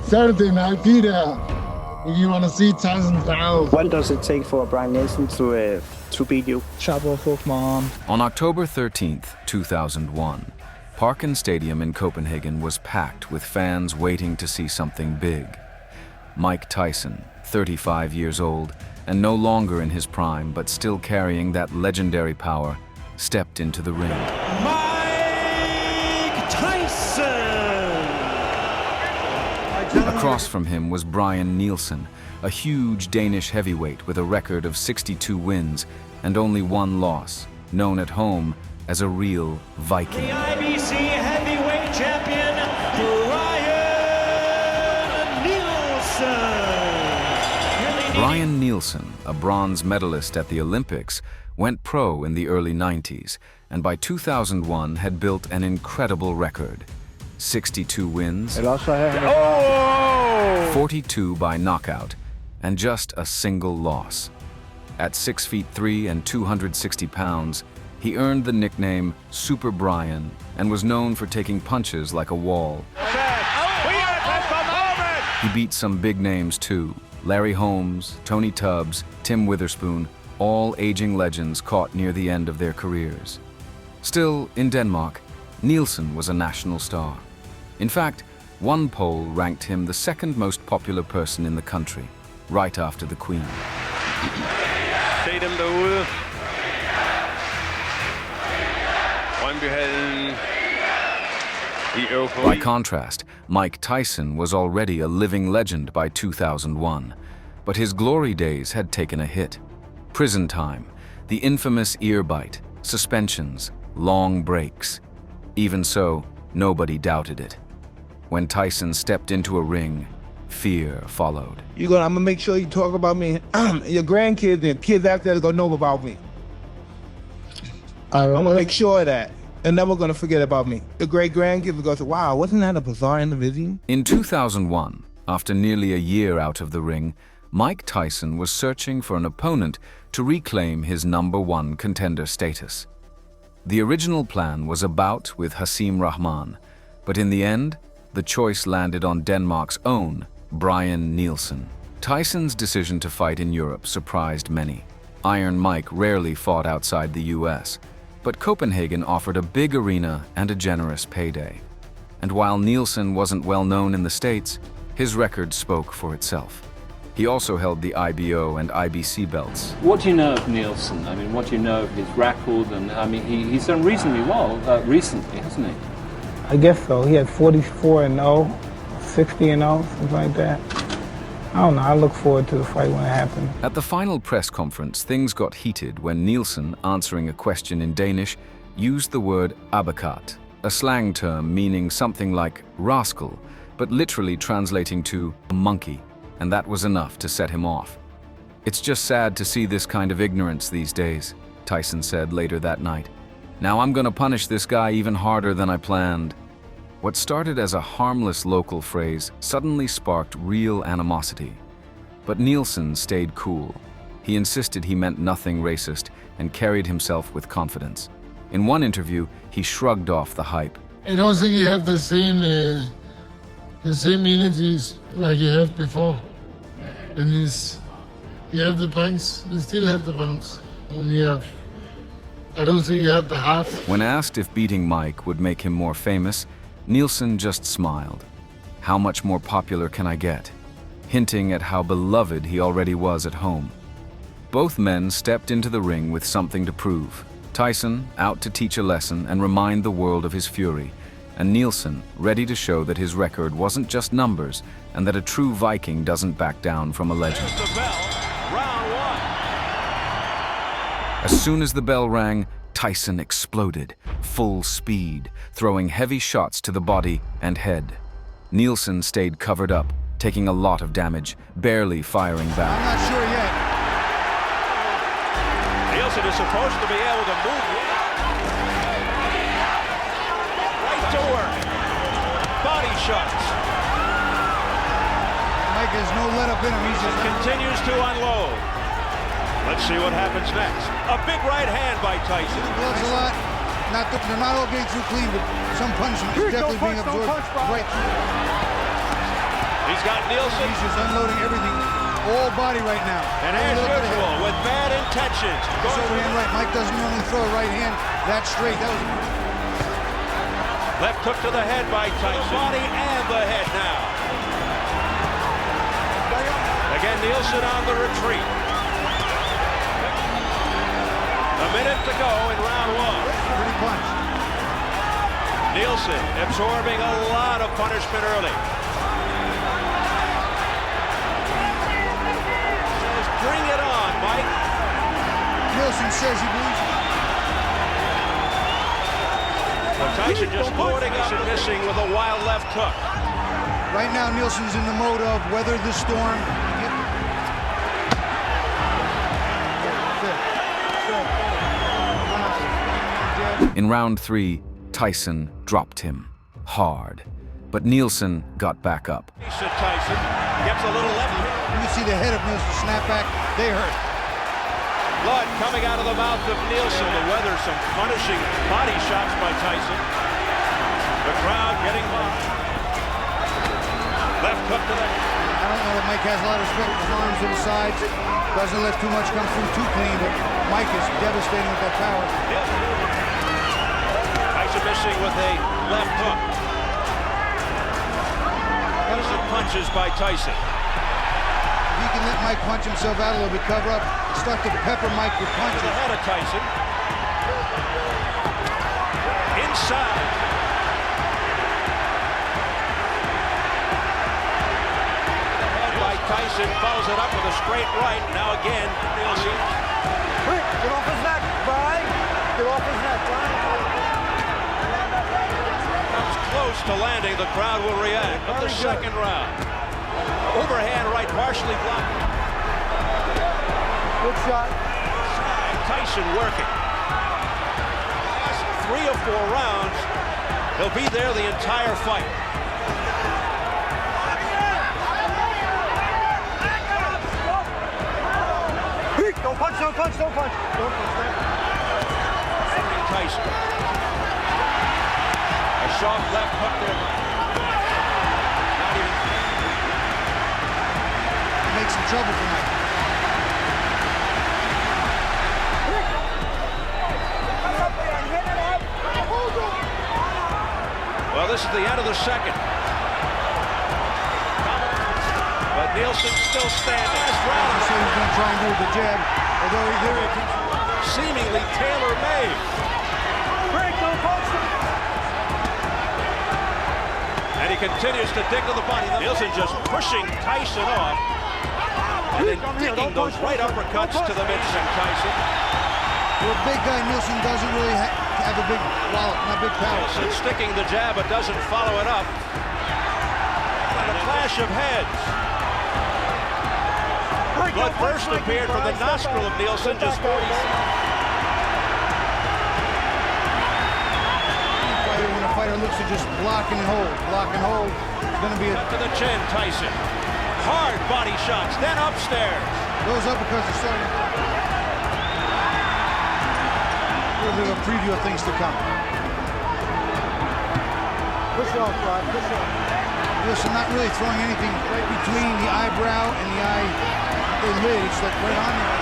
Saturday night, be there. If you want to see Tyson down. What does it take for Brian Nielsen to beat you? Chop off my arm. On October 13th, 2001, Parken Stadium in Copenhagen was packed with fans waiting to see something big. Mike Tyson, 35 years old, and no longer in his prime, but still carrying that legendary power, stepped into the ring. Mike Tyson! Across from him was Brian Nielsen, a huge Danish heavyweight with a record of 62 wins and only one loss, known at home as a real Viking. The IBC heavyweight champion, Brian Nielsen! Brian Nielsen, a bronze medalist at the Olympics, went pro in the early 90s, and by 2001 had built an incredible record. 62 wins, 42 by knockout, and just a single loss. At 6'3" and 260 pounds, he earned the nickname Super Brian and was known for taking punches like a wall. He beat some big names too: Larry Holmes, Tony Tubbs, Tim Witherspoon, all aging legends caught near the end of their careers. Still, in Denmark, Nielsen was a national star. In fact, one poll ranked him the second most popular person in the country, right after the Queen. Se dem derude. Brøndbyhallen i eufori. By contrast, Mike Tyson was already a living legend by 2001, but his glory days had taken a hit. Prison time, the infamous ear bite, suspensions, long breaks. Even so, nobody doubted it. When Tyson stepped into a ring, fear followed. I'm gonna make sure you talk about me. Your grandkids and kids out there are gonna know about me. I'm gonna make sure of that. They're never gonna forget about me. The great grandkids are gonna say, wow, wasn't that a bizarre individual? In 2001, after nearly a year out of the ring, Mike Tyson was searching for an opponent to reclaim his #1 contender status. The original plan was a bout with Hasim Rahman, but in the end, the choice landed on Denmark's own Brian Nielsen. Tyson's decision to fight in Europe surprised many. Iron Mike rarely fought outside the US, but Copenhagen offered a big arena and a generous payday. And while Nielsen wasn't well known in the States, his record spoke for itself. He also held the IBO and IBC belts. What do you know of Nielsen? I mean, what do you know of his record? And I mean, he's done reasonably well recently, hasn't he? I guess so. He had 44-0, 60-0, something like that. I don't know. I look forward to the fight when it happens. At the final press conference, things got heated when Nielsen, answering a question in Danish, used the word abakat, a slang term meaning something like rascal, but literally translating to monkey, and that was enough to set him off. "It's just sad to see this kind of ignorance these days," Tyson said later that night. "Now I'm gonna punish this guy even harder than I planned." What started as a harmless local phrase suddenly sparked real animosity. But Nielsen stayed cool. He insisted he meant nothing racist and carried himself with confidence. In one interview, he shrugged off the hype. I don't think you have the same energies like you had before. And you have the punch, you still have the punch. And I don't think you have the heart. When asked if beating Mike would make him more famous, Nielsen just smiled. "How much more popular can I get?" hinting at how beloved he already was at home. Both men stepped into the ring with something to prove. Tyson, out to teach a lesson and remind the world of his fury, and Nielsen, ready to show that his record wasn't just numbers and that a true Viking doesn't back down from a legend. The bell. Round 1. As soon as the bell rang, Tyson exploded, full speed, throwing heavy shots to the body and head. Nielsen stayed covered up, taking a lot of damage, barely firing back. I'm not sure yet. Nielsen is supposed to be able to move. Right to work. Body shots. Mike has no let up in him. He just Continues to unload. Let's see what happens next. A big right hand by Tyson. gloves a lot. They're not all getting too clean, but some punishing is definitely being absorbed right through. He's got Nielsen. He's just unloading everything, all body right now. And as usual, with bad intentions. Goes overhand right. Mike doesn't normally throw a right hand that straight. That was left hook to the head by Tyson. Body and the head now. Again, Nielsen on the retreat. A minute to go in round one. pretty punch. Nielsen absorbing a lot of punishment early. Says, bring it on, Mike. Nielsen says he believes it. Well, Tyson just loading up and missing with a wild left hook. Right now, Nielsen's in the mode of weather the storm. In round 3, Tyson dropped him hard, but Nielsen got back up. Tyson gets a little left. You can see the head of Nielsen snap back. They hurt. Blood coming out of the mouth of Nielsen to weather some punishing body shots by Tyson. The crowd getting hot. Left hook to the head. I don't know that Mike has a lot of respect for his arms to the sides. Doesn't let too much come through too clean, but Mike is devastating with that power. Tyson missing with a left hook. Some punches by Tyson. If he can let Mike punch himself out a little bit, cover up, start to pepper Mike with punches. Ahead of Tyson. Inside. Head by Tyson, follows it up with a straight right. Now again, Nielsen. Get off his neck, Brian. Get off his neck, Brian. Comes close to landing, the crowd will react. But the second round. Overhand right, partially blocked. Good shot. Tyson working. Last 3 or 4 rounds, he'll be there the entire fight. Don't punch, don't punch, don't punch. Don't punch. Tyson. A sharp left hook there. Not even. Make some trouble for Mike. Well, this is the end of the second. But Nielsen's still standing. Last round. So he's going to try and go with the jab, although there it is. Seemingly tailor-made. Break, don't punch him. And he continues to dig to the body. Nielsen just pushing Tyson off. And then digging those right uppercuts to the midsection, Tyson. For a big guy, Nielsen doesn't really have a big wallop, not big power. Nielsen sticking the jab, but doesn't follow it up. And a clash of heads. Blood first appeared from the nostril of Nielsen, just 40 seconds. When a fighter looks to just block and hold, it's going to be to the chin, Tyson. Hard body shots, then upstairs. Those uppercuts are starting. A little bit of a preview of things to come. Push off, Rod, push off. Nielsen not really throwing anything right between the eyebrow and the eye, the lid. It's like right on there.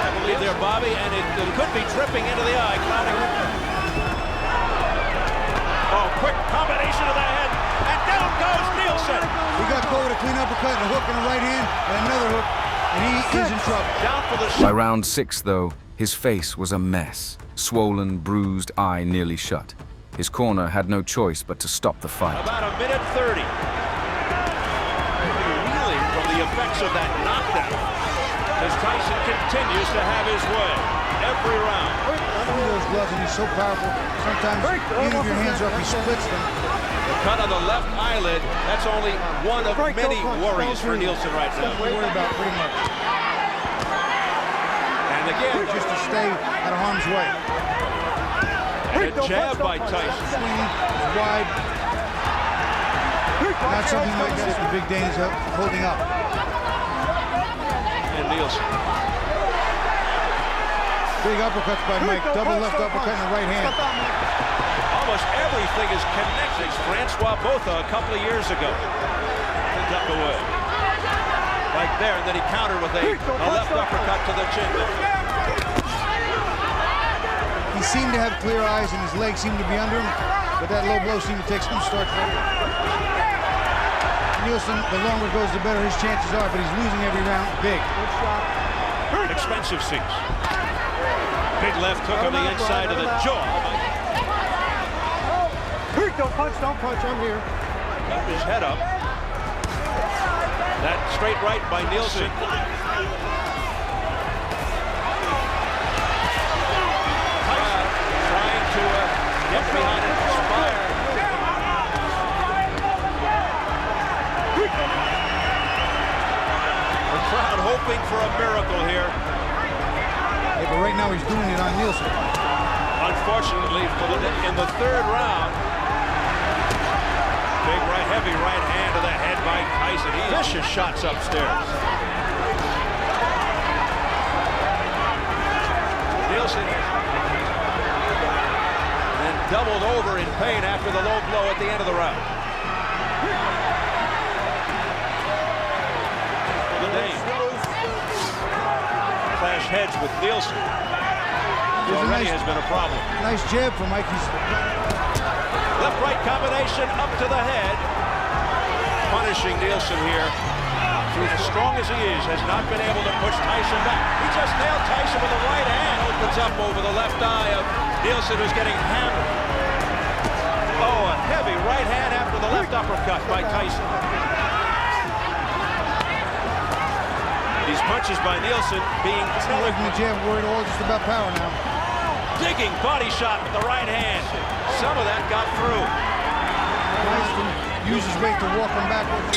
I believe there, Bobby, and it could be dripping into the eye, clouding. Oh, quick combination of the head, and down goes Nielsen. We got Cole with a clean uppercut and a hook in the right hand, and another hook, and he is in trouble. Down for the By round 6, though, his face was a mess. Swollen, bruised eye nearly shut. His corner had no choice but to stop the fight. About a minute 30. Reeling from the effects of that knockdown as Tyson continues to have his way every round. Some of those gloves, and he's so powerful. Sometimes, even if your hands are up, he splits them. The cut on the left eyelid, that's only one of many worries for Nielsen right now. Something to worry about pretty much. And again, Just to stay out of harm's way. and a jab by Tyson. Swinging, wide. Not something like that the big Dane's holding up. And Nielsen. Big uppercuts by Mike. Double left uppercut in the right hand. Almost everything is connected. Francois Botha a couple of years ago. He ducked away. Right there, and then he countered with a left uppercut to the chin. He seemed to have clear eyes and his legs seemed to be under him, but that low blow seemed to take some start for him. Nielsen, the longer it goes, the better his chances are, but he's losing every round big. Expensive seats. Big left hook on the inside of the jaw. Don't punch, I'm here. Got his head up. That straight right by Nielsen. Trying to get behind and inspire. The crowd hoping for a miracle here. Yeah, but right now he's doing it on Nielsen. Unfortunately, in the third round, big right, heavy right hand to the head by Tyson. Vicious shots upstairs. Nielsen then doubled over in pain after the low blow at the end of the round. The name. Clash heads with Nielsen. Already has been a problem. Nice jab from Mikey's. Left-right combination up to the head. Punishing Nielsen here. As strong as he is, has not been able to push Tyson back. He just nailed Tyson with the right hand. Opens up over the left eye of Nielsen, who's getting hammered. Oh, a heavy right hand after the left uppercut by Tyson. These punches by Nielsen being Away from the jab, worried all just about power now. digging body shot with the right hand. Some of that got through. Tyson uses weight to walk him backwards.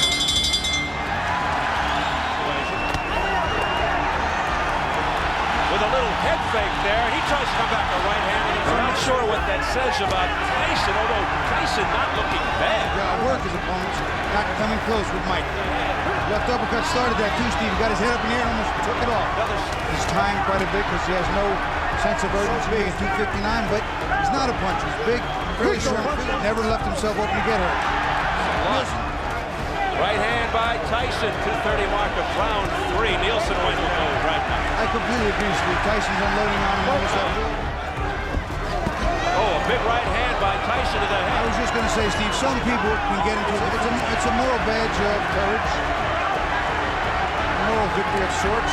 With a little head fake there, he tries to come back a right hand. I'm not sure what that says about Tyson, although Tyson not looking bad. Yeah, work his opponents, not coming close with Mike. Left uppercut started that too, Steve. He got his head up in the air and almost took it off. He's timed quite a bit because he has no sense of urgency at 259, but he's not a puncher. He's big, very short, never left himself open to get hurt. Right hand by Tyson, 2:30 mark of round 3. Nielsen went to move right now. I completely agree, Steve. Tyson's unloading on him almost every. Oh, a big right hand by Tyson to the head. I was just going to say, Steve, some people can get into it. It's a moral badge of courage. A moral victory of sorts.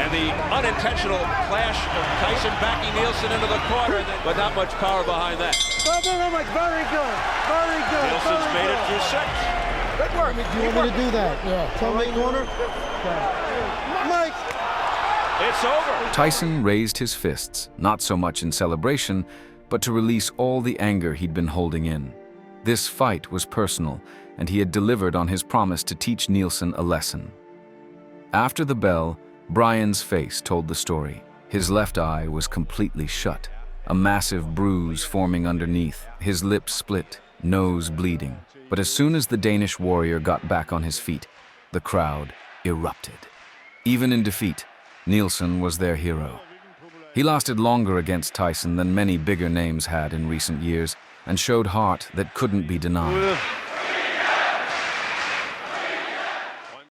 And the unintentional clash of Tyson backing Nielsen into the corner, but not much power behind that. No, Mike, very good. Very good. Nielsen's made it through 6. Good work. Do you want me to do that? Yeah. Tell me corner. Mike! It's over. Tyson raised his fists, not so much in celebration, but to release all the anger he'd been holding in. This fight was personal, and he had delivered on his promise to teach Nielsen a lesson. After the bell, Brian's face told the story. His left eye was completely shut, a massive bruise forming underneath, his lips split, nose bleeding. But as soon as the Danish warrior got back on his feet, the crowd erupted. Even in defeat, Nielsen was their hero. He lasted longer against Tyson than many bigger names had in recent years, and showed heart that couldn't be denied.